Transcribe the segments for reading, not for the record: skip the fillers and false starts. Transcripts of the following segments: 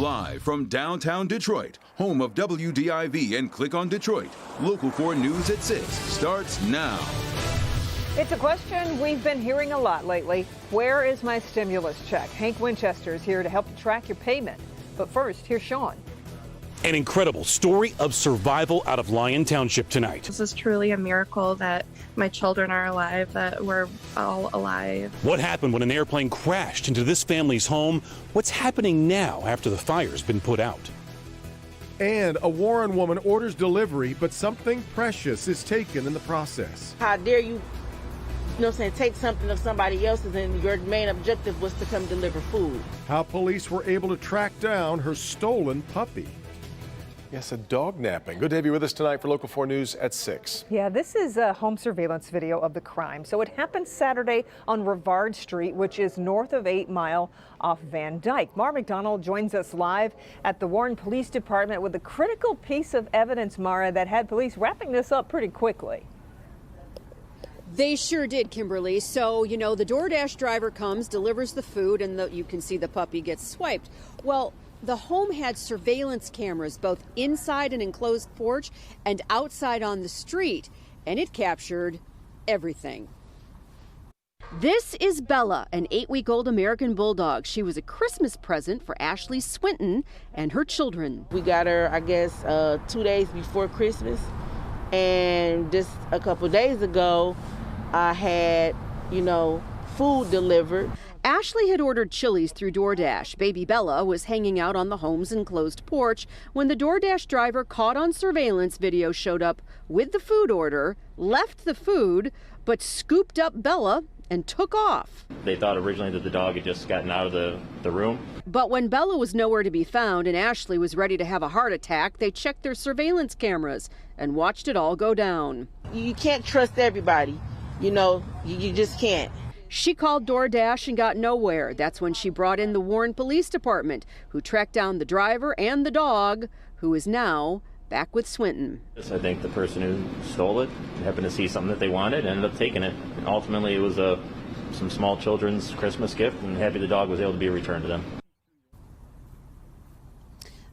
Live from downtown Detroit, home of WDIV and Click on Detroit, Local 4 News at 6 starts now. It's a question we've been hearing a lot lately. Where is my stimulus check? Hank Winchester is here to help you track your payment. But first, here's Sean. An incredible story of survival out of Lyon Township tonight. This is truly a miracle that my children are alive, that we're all alive. What happened when an airplane crashed into this family's home? What's happening now after the fire's been put out? And a Warren woman orders delivery, but something precious is taken in the process. How dare you, take something of somebody else's, and your main objective was to come deliver food. How police were able to track down her stolen puppy. Yes, a dog napping. Good to have you with us tonight for Local 4 News at 6. Yeah, this is a home surveillance video of the crime. So it happened Saturday on Rivard Street, which is north of 8 Mile off Van Dyke. Mara McDonald joins us live at the Warren Police Department with a critical piece of evidence, Mara, that had police wrapping this up pretty quickly. They sure did, Kimberly. So, the DoorDash driver comes, delivers the food, and you can see the puppy gets swiped. Well, the home had surveillance cameras both inside an enclosed porch and outside on the street, and it captured everything. This is Bella, an 8-week-old American bulldog. She was a Christmas present for Ashley Swinton and her children. We got her, 2 days before Christmas, and just a couple days ago, I had, food delivered. Ashley had ordered Chili's through DoorDash. Baby Bella was hanging out on the home's enclosed porch when the DoorDash driver caught on surveillance video showed up with the food order, left the food, but scooped up Bella and took off. They thought originally that the dog had just gotten out of the room. But when Bella was nowhere to be found and Ashley was ready to have a heart attack, they checked their surveillance cameras and watched it all go down. You can't trust everybody. You just can't. She called DoorDash and got nowhere. That's when she brought in the Warren Police Department, who tracked down the driver and the dog, who is now back with Swinton. I think the person who stole it happened to see something that they wanted and ended up taking it. And ultimately, it was some small children's Christmas gift, and happy the dog was able to be returned to them.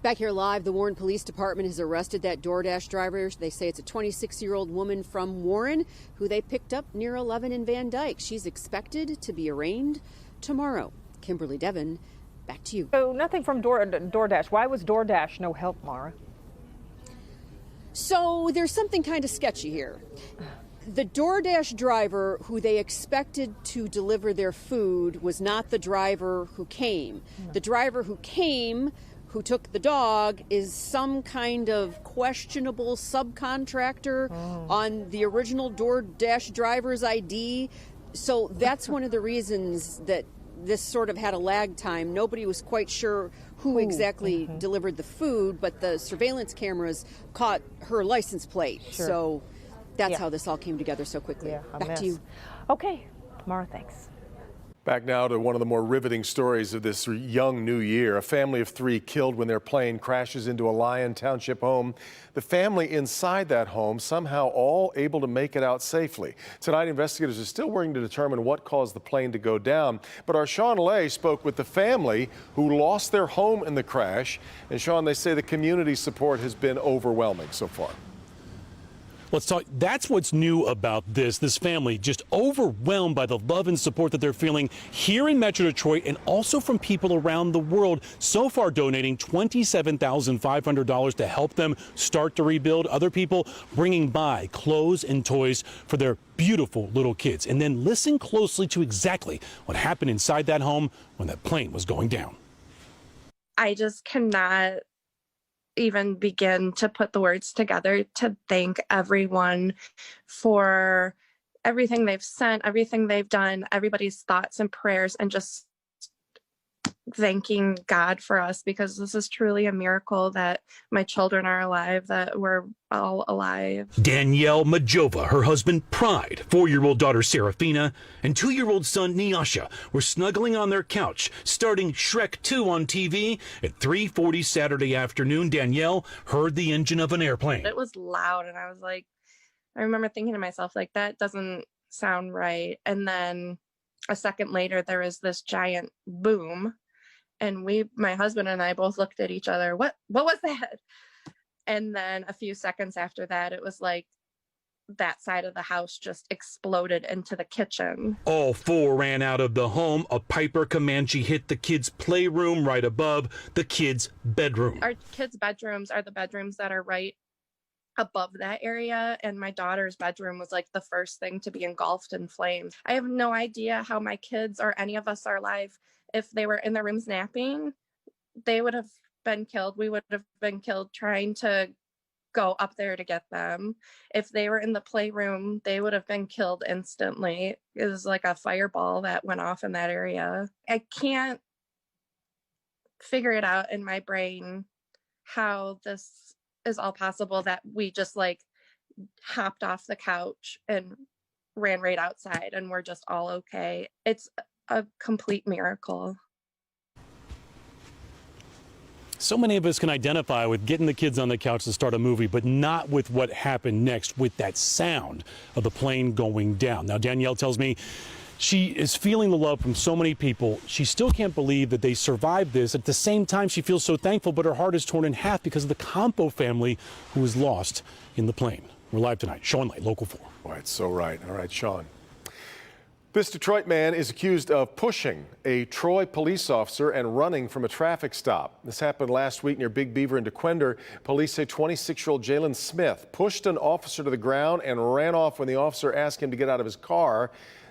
Back here live, the Warren Police Department has arrested that DoorDash driver. They say it's a 26-year-old woman from Warren who they picked up near 11 in Van Dyke. She's expected to be arraigned tomorrow. Kimberly Devin, back to you. So nothing from DoorDash. Why was DoorDash no help, Mara? So there's something kind of sketchy here. The DoorDash driver who they expected to deliver their food was not the driver who came. The driver who came, who took the dog, is some kind of questionable subcontractor on the original DoorDash driver's ID. So that's one of the reasons that this sort of had a lag time. Nobody was quite sure who exactly delivered the food, but the surveillance cameras caught her license plate. Sure. So that's how this all came together so quickly. Back to you. Okay, Mara, thanks. Back now to one of the more riveting stories of this young new year. A family of 3 killed when their plane crashes into a Lyon Township home. The family inside that home somehow all able to make it out safely. Tonight, investigators are still working to determine what caused the plane to go down. But our Sean Lay spoke with the family who lost their home in the crash. And Sean, they say the community support has been overwhelming so far. Let's talk. That's what's new about this family, just overwhelmed by the love and support that they're feeling here in Metro Detroit and also from people around the world. So far donating $27,500 to help them start to rebuild. Other people bringing by clothes and toys for their beautiful little kids. And then listen closely to exactly what happened inside that home when that plane was going down. I just cannot even begin to put the words together to thank everyone for everything they've sent, everything they've done, everybody's thoughts and prayers, and just thanking God for us, because this is truly a miracle that my children are alive, that we're all alive. Danielle Majova, her husband Pride, 4-year-old daughter Serafina, and 2-year-old son Nyasha were snuggling on their couch, starting Shrek 2 on TV at 3:40 Saturday afternoon. Danielle heard the engine of an airplane. It was loud, and I remember thinking to myself, like, that doesn't sound right. And then a second later, there was this giant boom. And my husband and I both looked at each other. What was that? And then a few seconds after that, it was like that side of the house just exploded into the kitchen. All four ran out of the home. A Piper Comanche hit the kids' playroom right above the kids' bedroom. Our kids' bedrooms are the bedrooms that are right above that area, and my daughter's bedroom was like the first thing to be engulfed in flames. I have no idea how my kids or any of us are alive. If they were in their rooms napping, they would have been killed. We would have been killed trying to go up there to get them. If they were in the playroom, they would have been killed instantly. It was like a fireball that went off in that area. I can't figure it out in my brain how this is all possible, that we just like hopped off the couch and ran right outside and we're just all okay. It's a complete miracle. So many of us can identify with getting the kids on the couch to start a movie, but not with what happened next, with that sound of the plane going down. Now, Danielle tells me she is feeling the love from so many people. She still can't believe that they survived this. At the same time, she feels so thankful, but her heart is torn in half because of the Campo family who was lost in the plane. We're live tonight. Sean Lay, Local 4. All right, so right. All right, Sean. This Detroit man is accused of pushing a Troy police officer and running from a traffic stop. This happened last week near Big Beaver and DeQuinder. Police say 26-year-old Jalen Smith pushed an officer to the ground and ran off when the officer asked him to get out of his car.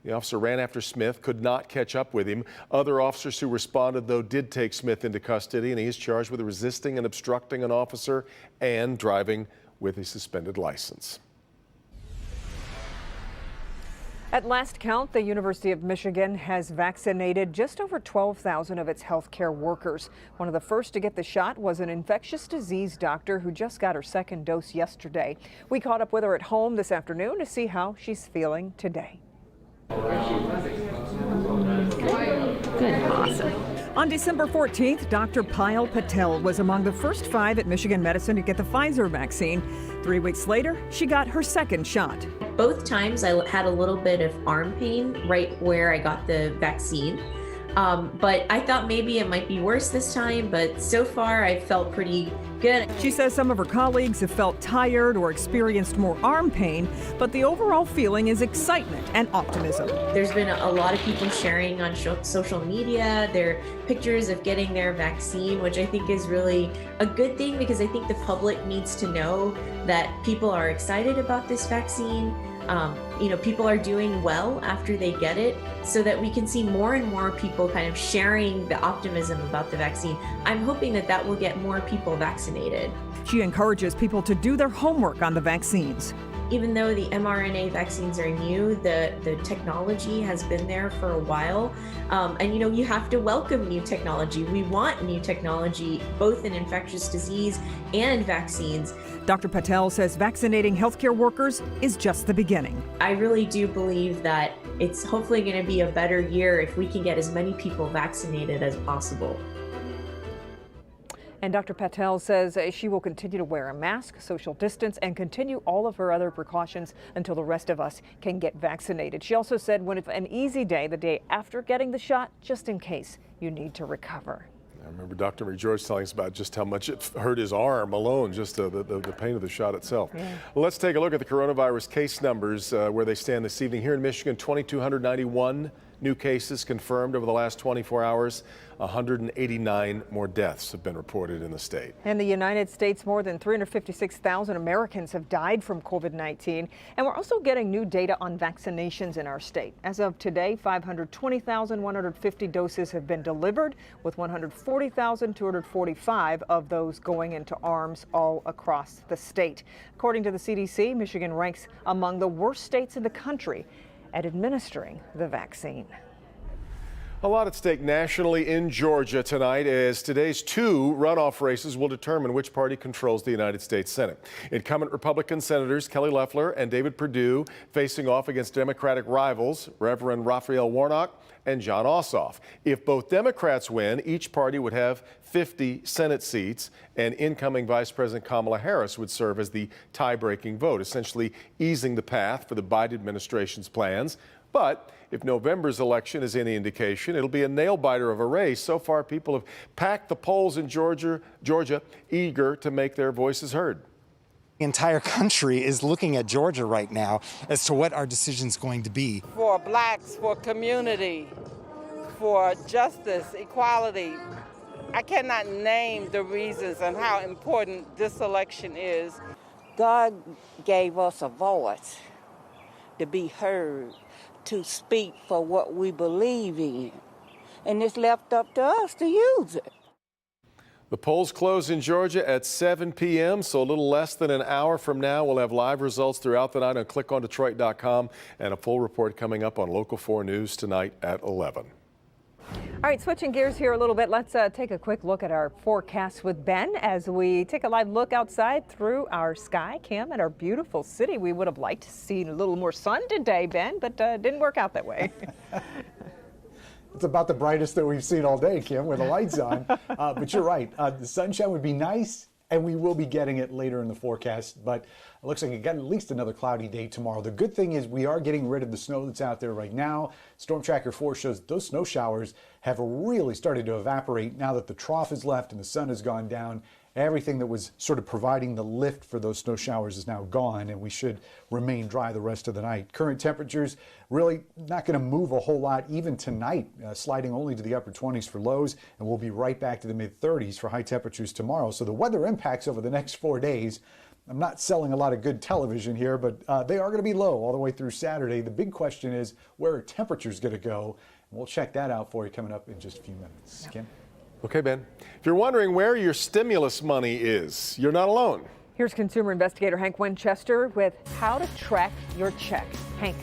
The officer ran after Smith, could not catch up with him. Other officers who responded, though, did take Smith into custody, and he is charged with resisting and obstructing an officer and driving with a suspended license. At last count, the University of Michigan has vaccinated just over 12,000 of its healthcare workers. One of the first to get the shot was an infectious disease doctor who just got her second dose yesterday. We caught up with her at home this afternoon to see how she's feeling today. Good, awesome. On December 14th, Dr. Payal Patel was among the first 5 at Michigan Medicine to get the Pfizer vaccine. 3 weeks later, she got her second shot. Both times I had a little bit of arm pain right where I got the vaccine. But I thought maybe it might be worse this time, but so far I felt pretty good. She says some of her colleagues have felt tired or experienced more arm pain, but the overall feeling is excitement and optimism. There's been a lot of people sharing on social media their pictures of getting their vaccine, which I think is really a good thing because I think the public needs to know that people are excited about this vaccine. People are doing well after they get it, so that we can see more and more people kind of sharing the optimism about the vaccine. I'm hoping that that will get more people vaccinated. She encourages people to do their homework on the vaccines. Even though the mRNA vaccines are new, the technology has been there for a while. And you have to welcome new technology. We want new technology, both in infectious disease and vaccines. Dr. Patel says vaccinating healthcare workers is just the beginning. I really do believe that it's hopefully going to be a better year if we can get as many people vaccinated as possible. And Dr. Patel says she will continue to wear a mask, social distance, and continue all of her other precautions until the rest of us can get vaccinated. She also said when it's an easy day, the day after getting the shot, just in case you need to recover. I remember Dr. Marie George telling us about just how much it hurt his arm alone, just the pain of the shot itself. Yeah. Well, let's take a look at the coronavirus case numbers where they stand this evening. Here in Michigan, 2,291 new cases confirmed over the last 24 hours. 189 more deaths have been reported in the state. In the United States, more than 356,000 Americans have died from COVID-19. And we're also getting new data on vaccinations in our state. As of today, 520,150 doses have been delivered, with 140,245 of those going into arms all across the state. According to the CDC, Michigan ranks among the worst states in the country at administering the vaccine. A lot at stake nationally in Georgia tonight, as today's 2 runoff races will determine which party controls the United States Senate. Incumbent Republican Senators Kelly Loeffler and David Perdue facing off against Democratic rivals Reverend Raphael Warnock and John Ossoff. If both Democrats win, each party would have 50 Senate seats, and incoming Vice President Kamala Harris would serve as the tie-breaking vote, essentially easing the path for the Biden administration's plans But if November's election is any indication, it'll be a nail-biter of a race. So far, people have packed the polls in Georgia, eager to make their voices heard. The entire country is looking at Georgia right now as to what our decision's going to be. For blacks, for community, for justice, equality, I cannot name the reasons and how important this election is. God gave us a voice to be heard, to speak for what we believe in, and it's left up to us to use it. The polls close in Georgia at 7 p.m., so a little less than an hour from now. We'll have live results throughout the night on clickondetroit.com and a full report coming up on Local 4 News tonight at 11. All right, switching gears here a little bit, let's take a quick look at our forecast with Ben as we take a live look outside through our sky cam at our beautiful city. We would have liked to see a little more sun today, Ben, but didn't work out that way. It's about the brightest that we've seen all day, Kim, with the lights on. But you're right. The sunshine would be nice, and we will be getting it later in the forecast. But it looks like we got at least another cloudy day tomorrow. The good thing is we are getting rid of the snow that's out there right now. Storm Tracker 4 shows those snow showers have really started to evaporate now that the trough is left and the sun has gone down. Everything that was sort of providing the lift for those snow showers is now gone, and we should remain dry the rest of the night. Current temperatures really not going to move a whole lot even tonight, sliding only to the upper 20s for lows, and we'll be right back to the mid 30s for high temperatures tomorrow. So the weather impacts over the next 4 days. I'm not selling a lot of good television here, but they are going to be low all the way through Saturday. The big question is, where are temperatures going to go? And we'll check that out for you coming up in just a few minutes. Kim? Okay, Ben. If you're wondering where your stimulus money is, you're not alone. Here's consumer investigator Hank Winchester with how to track your check. Hank.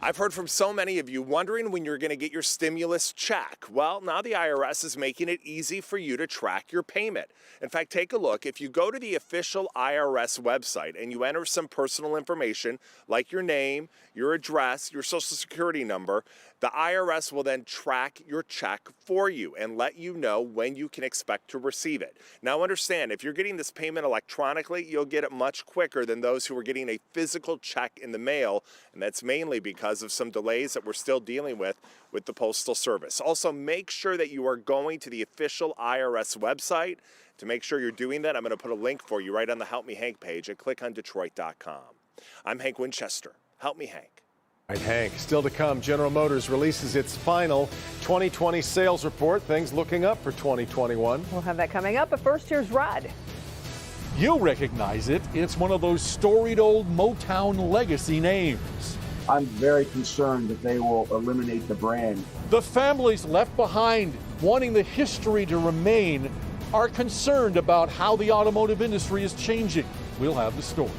I've heard from so many of you wondering when you're going to get your stimulus check. Well, now the IRS is making it easy for you to track your payment. In fact, take a look. If you go to the official IRS website and you enter some personal information like your name, your address, your social security number, the IRS will then track your check for you and let you know when you can expect to receive it. Now understand, if you're getting this payment electronically, you'll get it much quicker than those who are getting a physical check in the mail, and that's mainly because of some delays that we're still dealing with the Postal Service. Also, make sure that you are going to the official IRS website. To make sure you're doing that, I'm going to put a link for you right on the Help Me Hank page at clickondetroit.com. I'm Hank Winchester. Help me, Hank. All right, Hank, still to come, General Motors releases its final 2020 sales report. Things looking up for 2021. We'll have that coming up, but first here's Rod. You'll recognize it. It's one of those storied old Motown legacy names. I'm very concerned that they will eliminate the brand. The families left behind, wanting the history to remain, are concerned about how the automotive industry is changing. We'll have the story.